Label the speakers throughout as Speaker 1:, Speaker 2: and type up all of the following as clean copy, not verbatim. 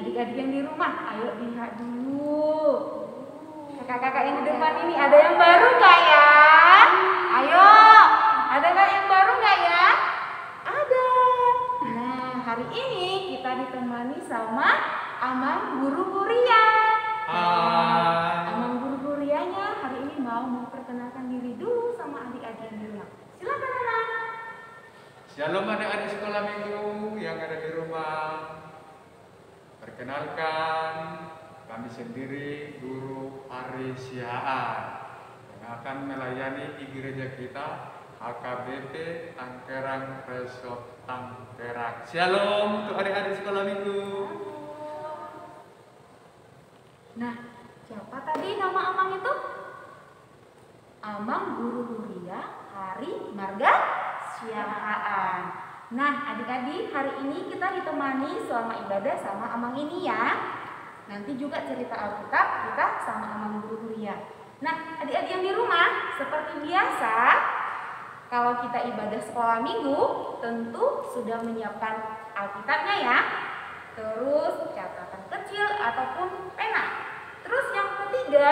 Speaker 1: adik-adik yang di rumah, ayo lihat dulu. Kakak-kakak yang di depan ini ada yang baru nggak ya? Ayo, ada nggak yang baru nggak ya? Ada. Nah, hari ini kita ditemani sama Amang Guru Huria. Amang Guru Hurianya hari ini mau memperkenalkan diri dulu sama adik-adik yang di rumah. Silakan Amang.
Speaker 2: Shalom adik-adik sekolah minggu yang ada di rumah. Perkenalkan, kami sendiri Guru Ari Sihaan yang akan melayani di gereja kita HKBP Tangkerang Resort Tangkerang. Shalom untuk adik-adik sekolah minggu.
Speaker 1: Nah, siapa tadi nama Amang itu? Amang Guru Huria Hari Marga Siahaan. Nah, adik-adik, hari ini kita ditemani selama ibadah sama Amang ini ya. Nanti juga cerita Alkitab kita sama Amang Guru Huria. Nah, adik-adik yang di rumah, seperti biasa, kalau kita ibadah sekolah minggu, tentu sudah menyiapkan Alkitabnya ya. Terus catatan kecil ataupun pena. Terus yang ketiga,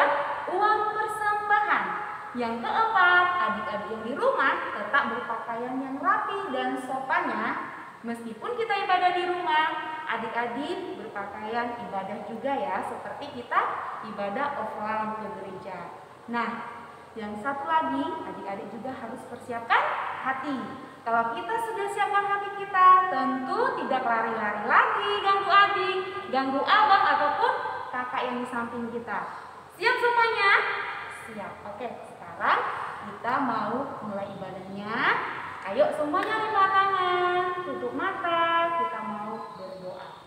Speaker 1: uang persembahan. Yang keempat, adik-adik yang di rumah tetap berpakaian yang rapi dan sopannya. Meskipun kita ibadah di rumah, adik-adik berpakaian ibadah juga ya, seperti kita ibadah offline ke gereja. Nah, yang satu lagi, adik-adik juga harus persiapkan hati. Kalau kita sudah siapkan hati kita, tentu tidak lari-lari lagi, ganggu adik, ganggu abang, ataupun kakak yang di samping kita. Siap semuanya? Siap. Oke, sekarang kita mau mulai ibadahnya. Ayo semuanya lipat tangan, tutup mata, kita mau berdoa.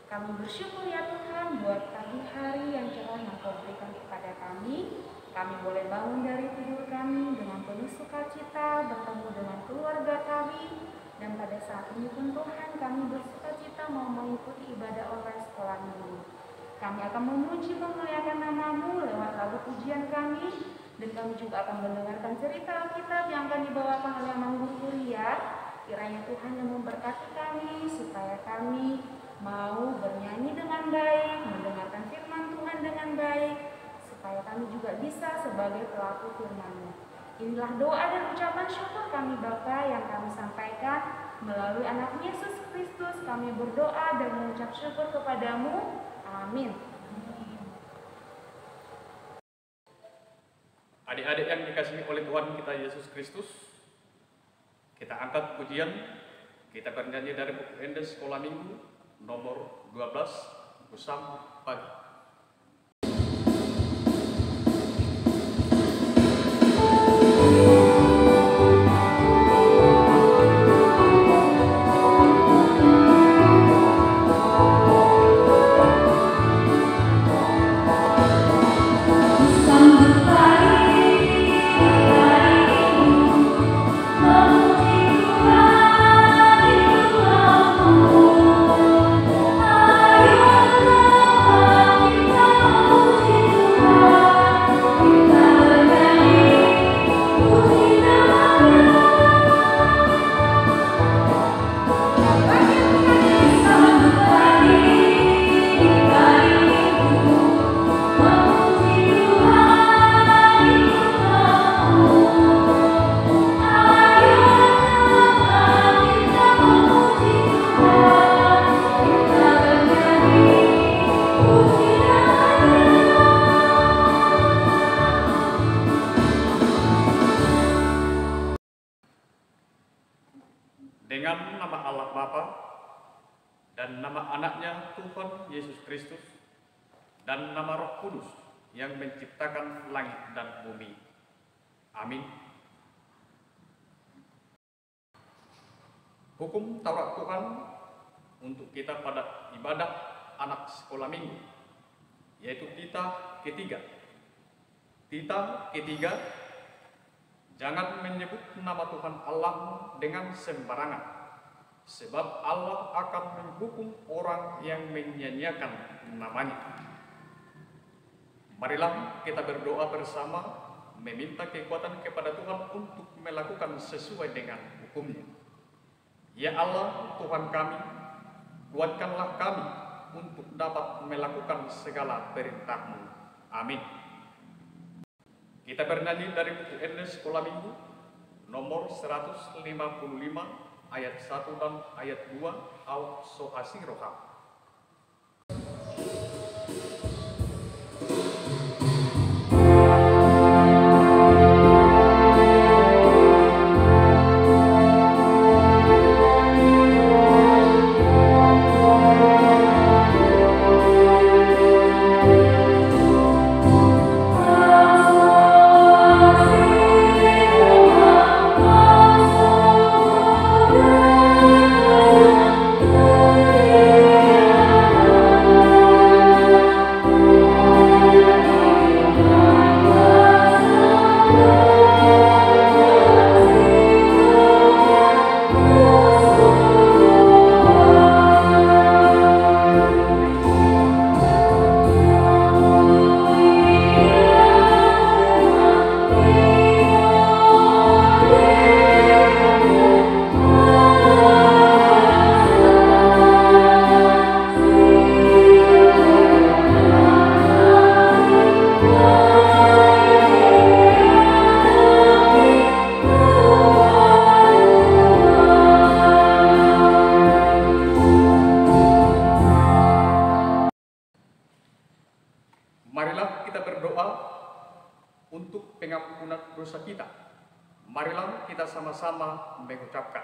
Speaker 1: Kami bersyukur ya Tuhan buat pagi hari yang cerah yang Kau berikan kepada kami. Kami boleh bangun dari tidur kami dengan penuh sukacita, bertemu dengan keluarga kami. Dan pada saat ini pun Tuhan, kami bersukacita mau mengikuti ibadah online sekolah minggu. Kami akan memuji memuliakan nama-Mu lewat lagu pujian kami. Dan kami juga akan mendengarkan cerita Alkitab yang akan dibawakan oleh Amang Guru Huria. Kiranya Tuhan yang memberkati kami, supaya kami mau bernyanyi dengan baik, mendengarkan firman Tuhan dengan baik, supaya kami juga bisa sebagai pelaku firman-Mu. Inilah doa dan ucapan syukur kami Bapa yang kami sampaikan melalui anak Yesus Kristus. Kami berdoa dan mengucap syukur kepada-Mu. Amin.
Speaker 2: Adik-adik yang dikasihi oleh Tuhan kita Yesus Kristus, kita angkat pujian, kita bernyanyi dari buku Endes Sekolah Minggu nomor 12, Bersama Pagi. Dengan nama Allah Bapa dan nama anaknya Tuhan Yesus Kristus dan nama Roh Kudus yang menciptakan langit dan bumi. Amin. Hukum Taurat Tuhan untuk kita pada ibadah anak sekolah minggu, yaitu titah ketiga. Titah ketiga, jangan menyebut nama Tuhan Allah dengan sembarangan, sebab Allah akan menghukum orang yang menyanyiakan namanya. Marilah kita berdoa bersama, meminta kekuatan kepada Tuhan untuk melakukan sesuai dengan hukum-Nya. Ya Allah, Tuhan kami, kuatkanlah kami
Speaker 3: untuk dapat melakukan segala perintah-Mu. Amin. Kita bernyanyi dari buku Ernest Sekolah Minggu nomor 155 ayat 1 dan ayat 2 Au Sohasi Roham. Marilah kita berdoa untuk pengampunan dosa kita. Marilah kita sama-sama mengucapkan,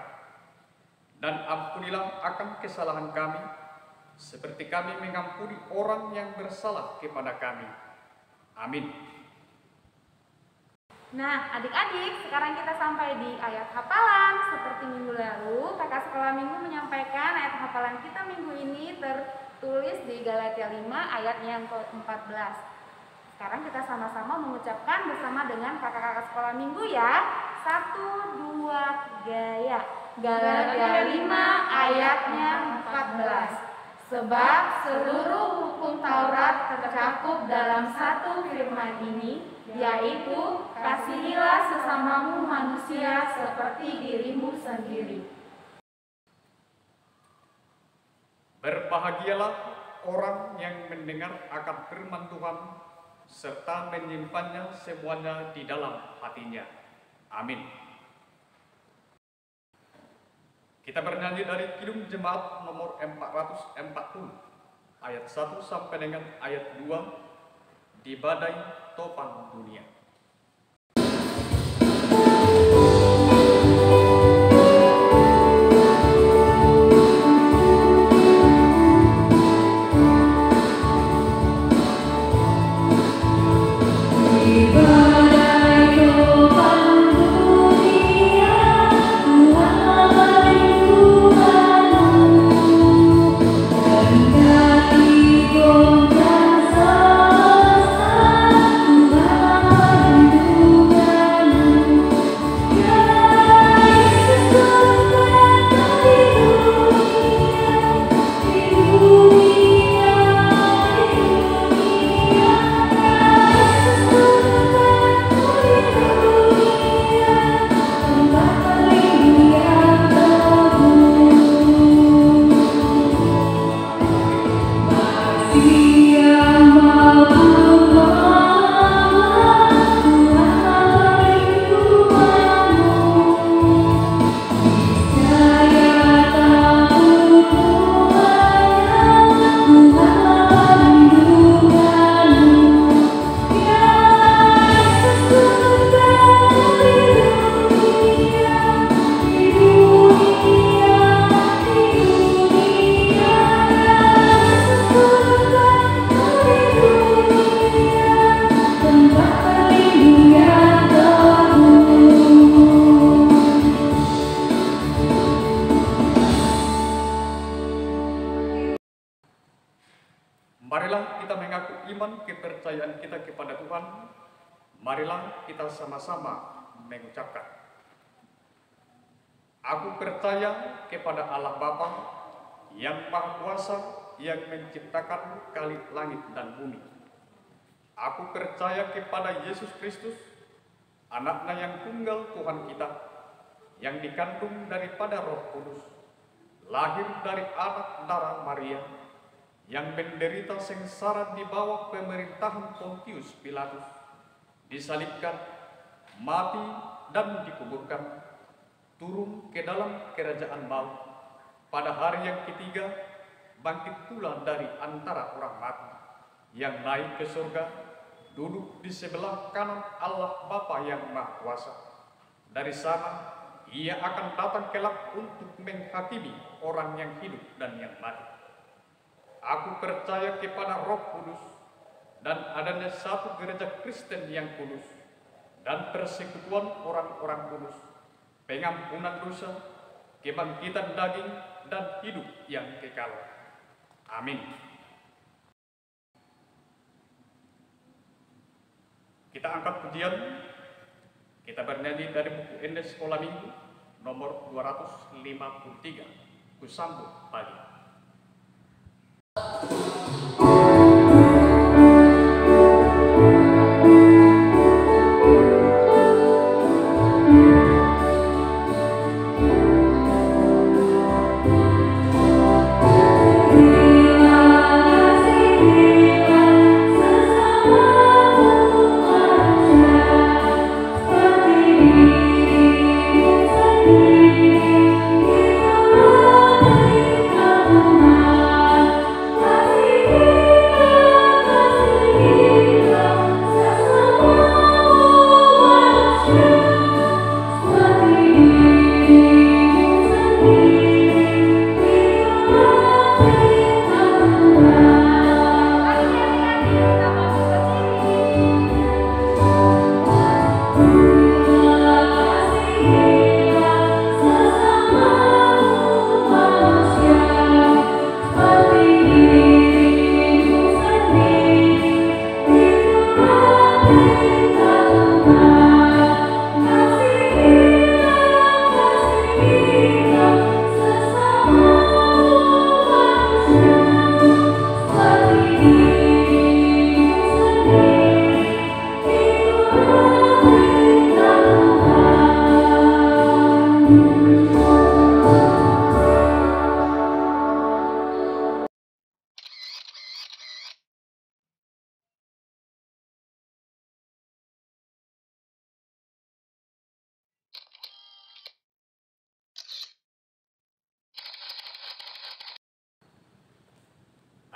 Speaker 3: dan ampunilah akan kesalahan kami, seperti kami mengampuni orang yang bersalah kepada kami. Amin.
Speaker 1: Nah, adik-adik, sekarang kita sampai di ayat hafalan. Seperti minggu lalu, kakak sekolah minggu menyampaikan ayat hafalan kita minggu ini tertulis di Galatia 5 ayatnya yang ke-14. Sekarang kita sama-sama mengucapkan bersama dengan kakak-kakak sekolah minggu ya. 1, 2, gaya. Galatia 5 ayatnya 14. Sebab seluruh hukum Taurat tercakup dalam satu firman ini, yaitu kasihilah sesamamu manusia seperti dirimu sendiri.
Speaker 3: Berbahagialah orang yang mendengar akan firman Tuhan serta menyimpannya semuanya di dalam hatinya. Amin. Kita bernyanyi dari Kidung Jemaat nomor 440 ayat 1 sampai dengan ayat 2 di badai topang dunia. Marilah kita mengaku iman kepercayaan kita kepada Tuhan. Marilah kita sama-sama mengucapkan. Aku percaya kepada Allah Bapa yang Maha Kuasa, yang menciptakan kali langit dan bumi. Aku percaya kepada Yesus Kristus, Anaknya yang tunggal Tuhan kita, yang dikandung daripada Roh Kudus, lahir dari anak darah Maria, yang menderita sengsara di bawah pemerintahan Pontius Pilatus, disalibkan, mati, dan dikuburkan, turun ke dalam kerajaan maut. Pada hari yang ketiga, bangkit pula dari antara orang mati, yang naik ke surga, duduk di sebelah kanan Allah Bapa yang Maha Kuasa. Dari sana, ia akan datang kelak untuk menghakimi orang yang hidup dan yang mati. Aku percaya kepada Roh Kudus, dan adanya satu gereja Kristen yang kudus, dan persekutuan orang-orang kudus, pengampunan dosa, kebangkitan daging, dan hidup yang kekal. Amin. Kita angkat pujian, kita bernyanyi dari buku Indes Sekolah Minggu nomor 253, Ku Sambut Pagi.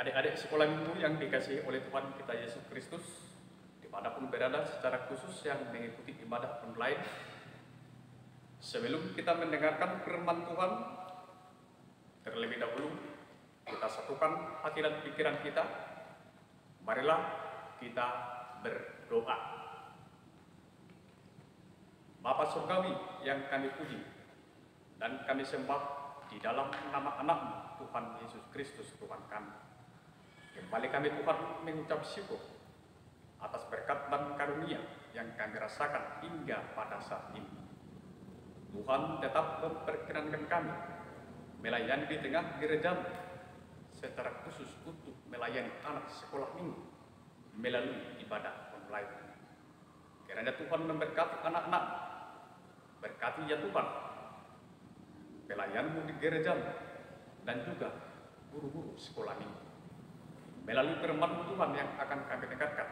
Speaker 3: Adik-adik sekolah minggu yang dikasihi oleh Tuhan kita Yesus Kristus, dimanapun berada, secara khusus yang mengikuti ibadah online, sebelum kita mendengarkan firman Tuhan, terlebih dahulu kita satukan hati dan pikiran kita. Marilah kita berdoa. Bapa Surgawi yang kami puji dan kami sembah di dalam nama anak-Mu Tuhan Yesus Kristus Tuhan kami. Kembali kami Tuhan mengucap syukur atas berkat dan karunia yang kami rasakan hingga pada saat ini. Tuhan tetap memperkenankan kami melayani di tengah gereja, secara khusus untuk melayani anak sekolah minggu melalui ibadah online. Kiranya Tuhan memberkati anak-anak, berkati ya Tuhan pelayanmu di gereja dan juga guru-guru sekolah minggu. Melalui firman Tuhan yang akan kami dengarkan,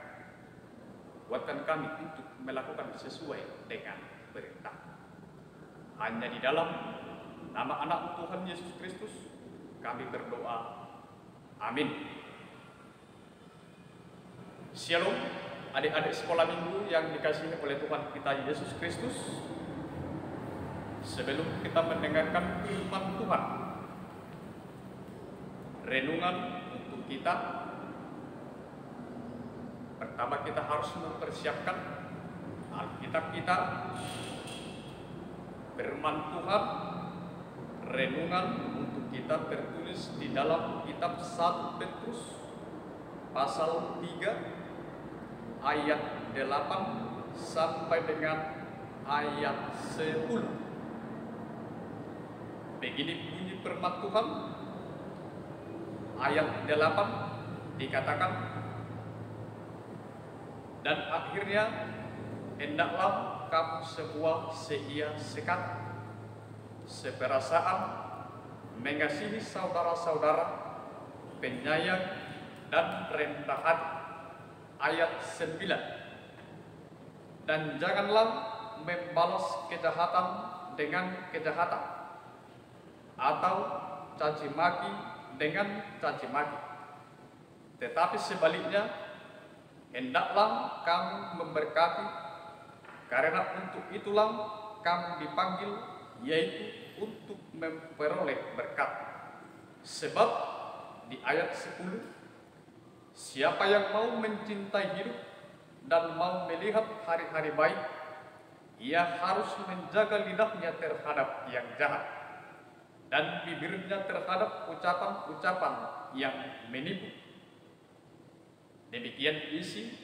Speaker 3: buatkan kami untuk melakukan sesuai dengan perintah. Hanya di dalam nama anak Tuhan Yesus Kristus kami berdoa. Amin. Shalom, adik-adik sekolah minggu yang dikasihi oleh Tuhan kita Yesus Kristus. Sebelum kita mendengarkan firman Tuhan, renungan untuk kita, pertama kita harus mempersiapkan Alkitab kita, firman Tuhan. Renungan untuk kita tertulis di dalam kitab 1 Petrus pasal 3 ayat 8 sampai dengan ayat 10. Begini bunyi firman Tuhan. Ayat 8 dikatakan, dan akhirnya hendaklah kamu semua seia sekat, seperasaan, mengasihi saudara-saudara, penyayang, dan rendah hati. Ayat 9. Dan janganlah membalas kejahatan dengan kejahatan, atau caci maki dengan caci maki. Tetapi sebaliknya, hendaklah kamu memberkati, karena untuk itulah kamu dipanggil, yaitu untuk memperoleh berkat. Sebab di ayat 10, siapa yang mau mencintai hidup dan mau melihat hari-hari baik, ia harus menjaga lidahnya terhadap yang jahat dan bibirnya terhadap ucapan-ucapan yang menipu. Demikian isi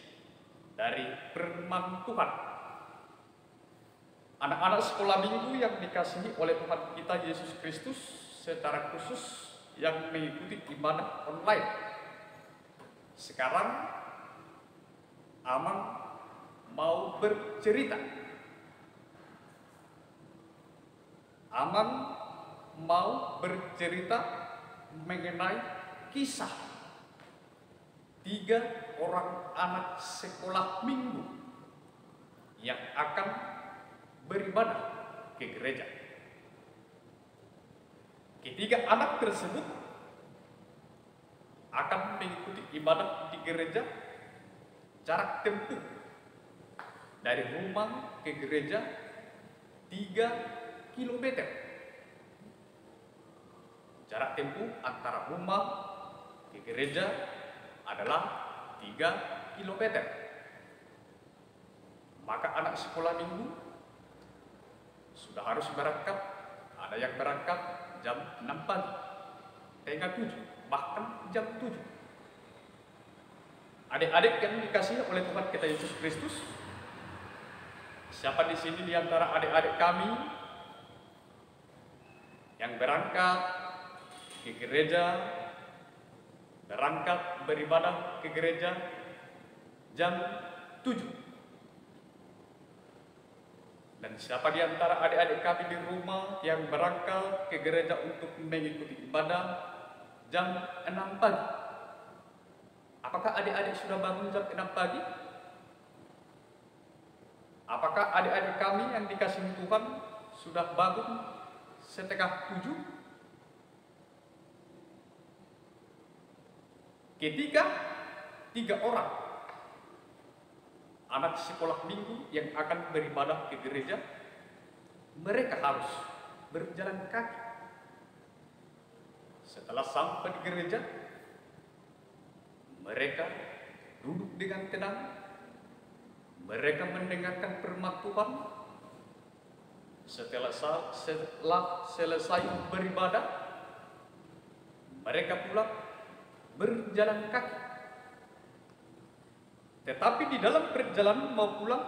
Speaker 3: dari firman Tuhan. Anak-anak sekolah minggu yang dikasihi oleh Tuhan kita Yesus Kristus, secara khusus yang mengikuti ibadah online. Sekarang Amang mau bercerita. Amang mau bercerita mengenai kisah 3 orang anak sekolah minggu yang akan beribadah ke gereja. Ketiga anak tersebut akan mengikuti ibadah di gereja jarak tempuh dari rumah ke gereja 3 kilometer. Jarak tempuh antara rumah ke gereja adalah 3 kilometer. Maka anak sekolah minggu sudah harus berangkat. Ada yang berangkat jam 6 pagi, setengah 7, bahkan jam 7. Adik-adik yang dikasihi oleh Tuhan kita Yesus Kristus, siapa di sini di antara adik-adik kami yang berangkat ke gereja, berangkat beribadah ke gereja jam 7? Dan siapa di antara adik-adik kami di rumah yang berangkat ke gereja untuk mengikuti ibadah jam 6 pagi? Apakah adik-adik sudah bangun jam 6 pagi? Apakah adik-adik kami yang dikasihi Tuhan sudah bangun setengah 7? Ketika 3 orang anak sekolah minggu yang akan beribadah ke gereja, mereka harus berjalan kaki. Setelah sampai di gereja, mereka duduk dengan tenang, mereka mendengarkan firman Tuhan. Setelah selesai beribadah, mereka pulang berjalan kaki. Tetapi di dalam perjalanan mau pulang,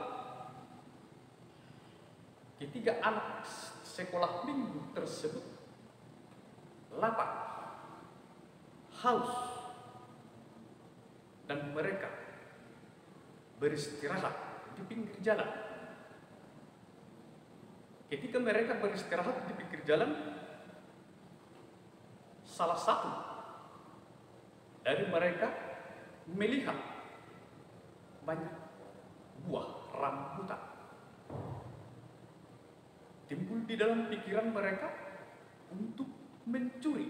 Speaker 3: ketiga anak sekolah minggu tersebut lapar, haus, dan mereka beristirahat di pinggir jalan. Ketika mereka beristirahat di pinggir jalan, salah satu dari mereka melihat banyak buah rambutan. Timbul di dalam pikiran mereka untuk mencuri.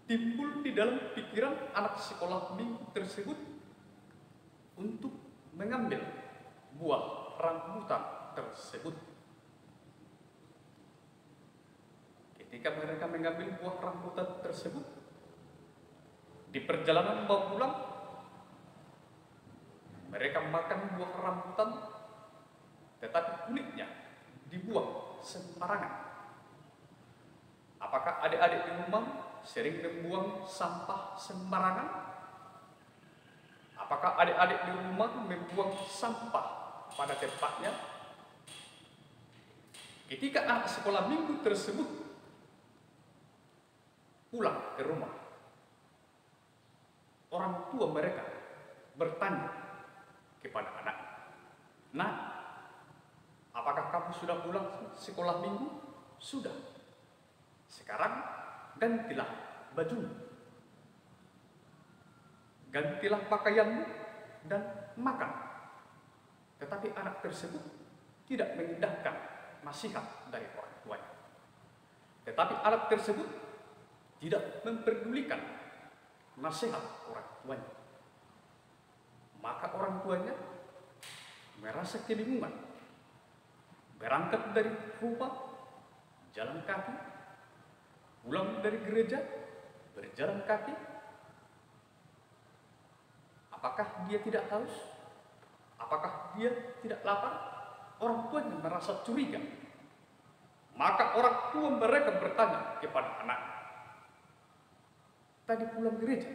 Speaker 3: Timbul di dalam pikiran anak sekolah minggu tersebut untuk mengambil buah rambutan tersebut. Ketika mereka mengambil buah rambutan tersebut, di perjalanan mau pulang, mereka makan buah rambutan, tetapi kulitnya dibuang sembarangan. Apakah adik-adik di rumah sering membuang sampah sembarangan? Apakah adik-adik di rumah membuang sampah pada tempatnya? Ketika anak sekolah minggu tersebut pulang ke rumah, orang tua mereka bertanya kepada anak, "Nak, apakah kamu sudah pulang sekolah minggu?" "Sudah." "Sekarang gantilah baju. Gantilah pakaianmu dan makan. Tetapi anak tersebut tidak mengindahkan nasihat dari orang tuanya. Tetapi anak tersebut tidak memperdulikan nasihat orang tuanya. Maka orang tuanya merasa kebingungan, berangkat dari rumah, jalan kaki, pulang dari gereja, berjalan kaki. Apakah dia tidak haus? Apakah dia tidak lapar? Orang tuanya merasa curiga. Maka orang tua mereka bertanya kepada anaknya, tadi pulang gereja,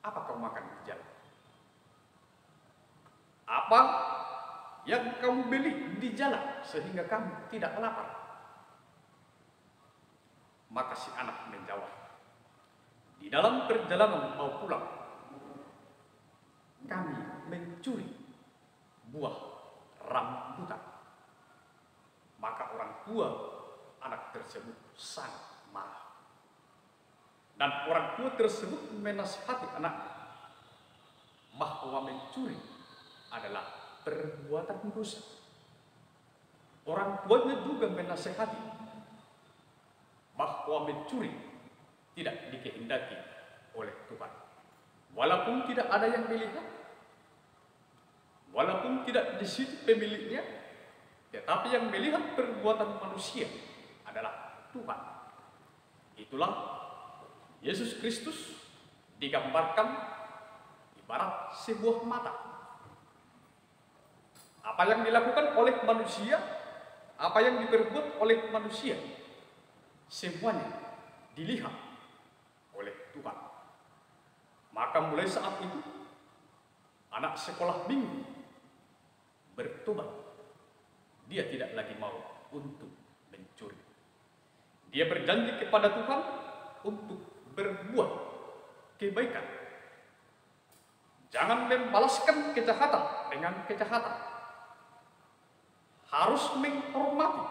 Speaker 3: apa kau makan di jalan? Apa yang kamu beli di jalan sehingga kamu tidak lapar? Maka si anak menjawab, di dalam perjalanan mau pulang, kami mencuri buah rambutan. Maka orang tua anak tersebut sangat marah. Dan orang tua tersebut menasihati anaknya bahwa mencuri adalah perbuatan dosa. Orang tuanya juga menasihati bahwa mencuri tidak dikehendaki oleh Tuhan. Walaupun tidak ada yang melihat, walaupun tidak di situ pemiliknya, tetapi yang melihat perbuatan manusia adalah Tuhan. Itulah Yesus Kristus digambarkan ibarat sebuah mata. Apa yang dilakukan oleh manusia, apa yang diperbuat oleh manusia, semuanya dilihat oleh Tuhan. Maka mulai saat itu, anak sekolah minggu bertobat. Dia tidak lagi mau untuk mencuri. Dia berjanji kepada Tuhan untuk berbuat kebaikan. Jangan membalaskan kejahatan dengan kejahatan. Harus menghormati,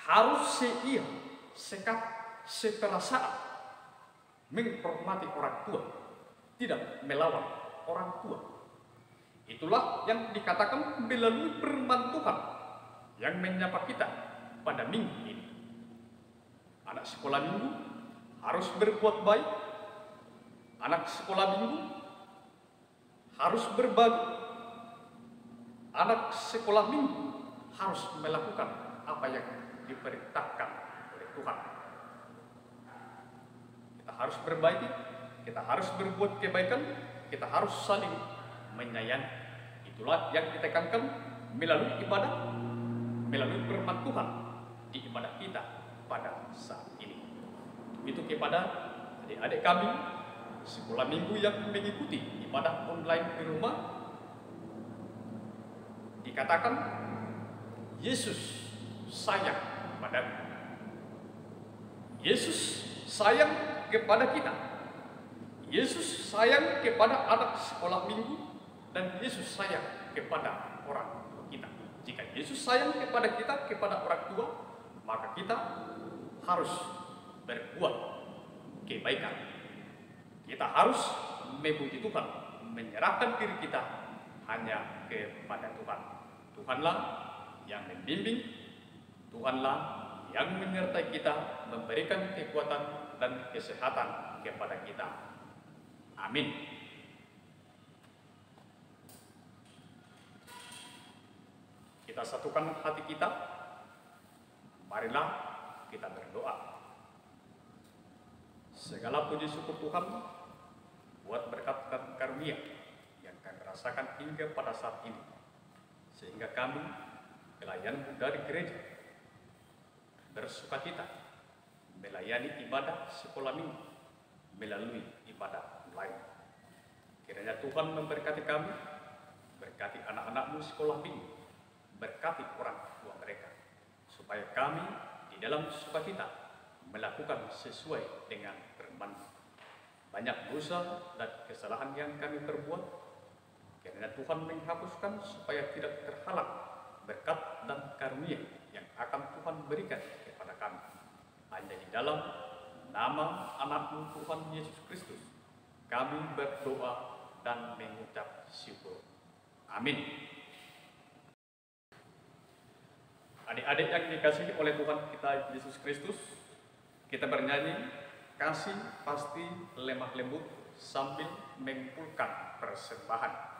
Speaker 3: harus seia, sekata, seperasaan, menghormati orang tua, tidak melawan orang tua. Itulah yang dikatakan melalui firman Tuhan yang menyapa kita pada minggu ini. Anak sekolah minggu harus berbuat baik. Anak sekolah minggu harus berbagi. Anak sekolah minggu harus melakukan apa yang diperintahkan oleh Tuhan. Kita harus berbaiki, kita harus berbuat kebaikan, kita harus saling menyayangi. Itulah yang ditekankan melalui ibadah, melalui firman Tuhan di ibadah kita pada saat ini. Itu kepada adik-adik kami sekolah minggu yang mengikuti ibadah online di rumah. Dikatakan Yesus sayang padamu. Yesus sayang kepada kita. Yesus sayang kepada anak sekolah minggu, dan Yesus sayang kepada orang tua kita. Jika Yesus sayang kepada kita, kepada orang tua, maka kita harus berbuat kebaikan. Kita harus memuji Tuhan, menyerahkan diri kita hanya kepada Tuhan. Tuhanlah yang membimbing, Tuhanlah yang menyertai kita, memberikan kekuatan dan kesehatan kepada kita. Amin. Kita satukan hati kita. Marilah kita berdoa. Segala puji syukur Tuhan buat berkat dan karunia yang kami rasakan hingga pada saat ini, sehingga kami pelayan dari gereja bersukacita melayani ibadah sekolah minggu melalui ibadah online. Kiranya Tuhan memberkati kami, berkati anak-anakmu sekolah minggu, berkati orang tua mereka, supaya kami di dalam sukacita melakukan sesuai dengan firman. Banyak dosa dan kesalahan yang kami perbuat, kiranya Tuhan menghapuskan supaya tidak terhalang berkat dan karunia yang akan Tuhan berikan kepada kami, hanya di dalam nama anakmu Tuhan Yesus Kristus, kami berdoa dan mengucap syukur. Amin. Adik-adik yang dikasihi oleh Tuhan kita Yesus Kristus, kita bernyanyi kasih pasti lemah lembut sambil mengumpulkan persembahan.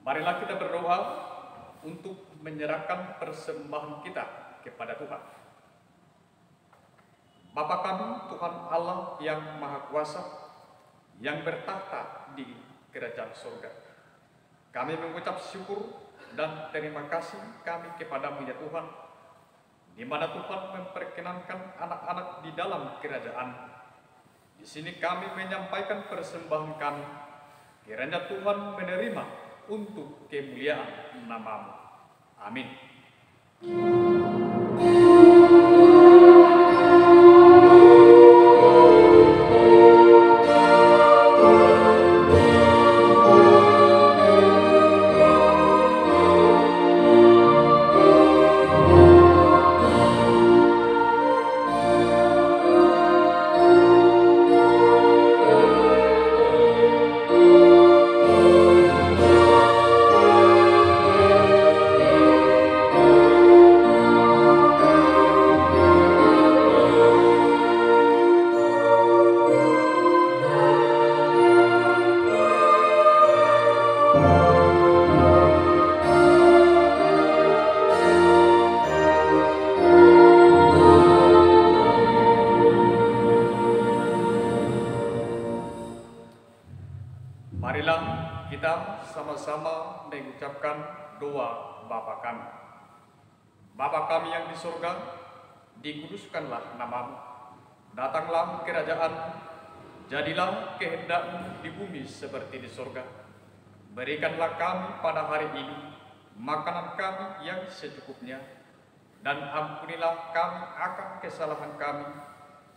Speaker 3: Marilah kita berdoa untuk menyerahkan persembahan kita kepada Tuhan. Bapa kami, Tuhan Allah yang Maha Kuasa, yang bertahta di kerajaan surga, kami mengucap syukur dan terima kasih kami kepadamu ya Tuhan, di mana Tuhan memperkenankan anak-anak di dalam kerajaan. Di sini kami menyampaikan persembahan kami, kiranya Tuhan menerima untuk kemuliaan nama-Mu. Amin. doa Bapa kami. Bapa kami yang di surga, dikuduskanlah namamu. Datanglah kerajaan, jadilah kehendak-Mu di bumi seperti di surga. Berikanlah kami pada hari ini makanan kami yang secukupnya, dan ampunilah kami akan kesalahan kami,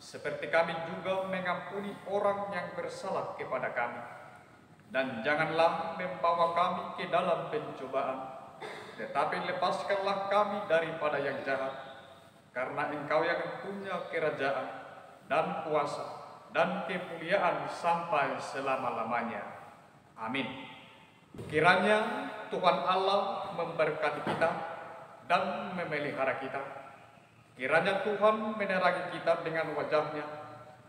Speaker 3: seperti kami juga mengampuni orang yang bersalah kepada kami. Dan janganlah membawa kami ke dalam pencobaan, tetapi lepaskanlah kami daripada yang jahat. Karena Engkau yang punya kerajaan dan kuasa dan kemuliaan sampai selama-lamanya. Amin. Kiranya Tuhan Allah memberkati kita dan memelihara kita. Kiranya Tuhan menerangi kita dengan wajah-Nya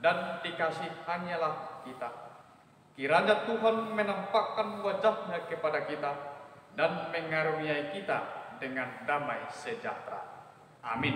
Speaker 3: dan dikasihannya-lah kita. Kiranya Tuhan menampakkan wajah-Nya kepada kita dan mengaruniai kita dengan damai sejahtera. Amin.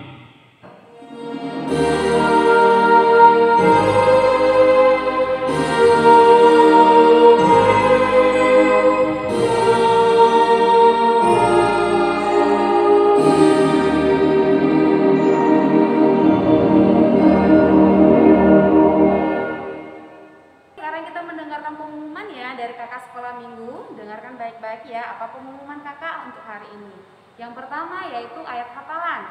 Speaker 1: Dengarkan baik-baik ya, apa pengumuman kakak untuk hari ini. Yang pertama yaitu ayat hafalan.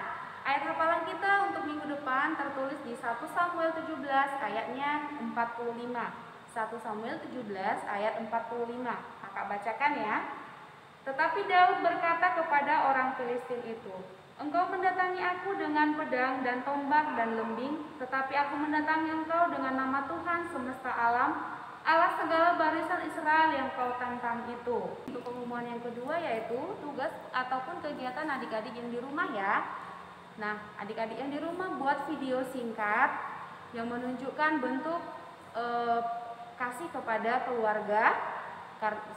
Speaker 1: Ayat hafalan kita untuk minggu depan tertulis di 1 Samuel 17 ayatnya 45. 1 Samuel 17 ayat 45. Kakak bacakan ya. Tetapi Daud berkata kepada orang Filistin itu, "Engkau mendatangi aku dengan pedang dan tombak dan lembing, tetapi aku mendatangi engkau dengan nama Tuhan semesta alam, Allah segala barisan Israel yang kau tantang itu." Untuk pengumuman yang kedua yaitu tugas ataupun kegiatan adik-adik yang di rumah ya. Nah, adik-adik yang di rumah buat video singkat yang menunjukkan bentuk kasih kepada keluarga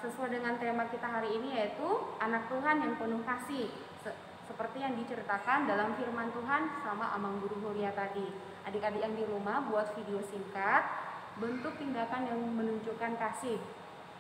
Speaker 1: sesuai dengan tema kita hari ini yaitu anak Tuhan yang penuh kasih. Seperti yang diceritakan dalam firman Tuhan sama Amang Guru Huria tadi. Adik-adik yang di rumah buat video singkat bentuk tindakan yang menunjukkan kasih.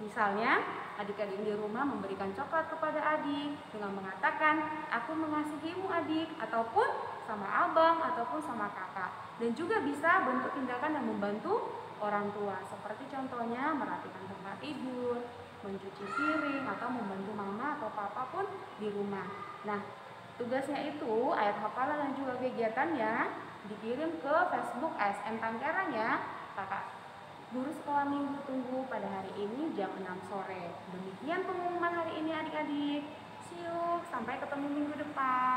Speaker 1: Misalnya, adik-adik di rumah memberikan coklat kepada adik dengan mengatakan, "Aku mengasihimu adik," ataupun sama abang ataupun sama kakak. Dan juga bisa bentuk tindakan yang membantu orang tua, seperti contohnya merapikan tempat tidur, mencuci piring, atau membantu mama atau papa pun di rumah. Nah, tugasnya itu ayat hafalan dan juga kegiatannya dikirim ke Facebook ASN Tanggerang ya. Kakak Guru Sekolah Minggu tunggu pada hari ini jam 6 sore. Demikian pengumuman hari ini adik-adik. See you, sampai ketemu minggu depan.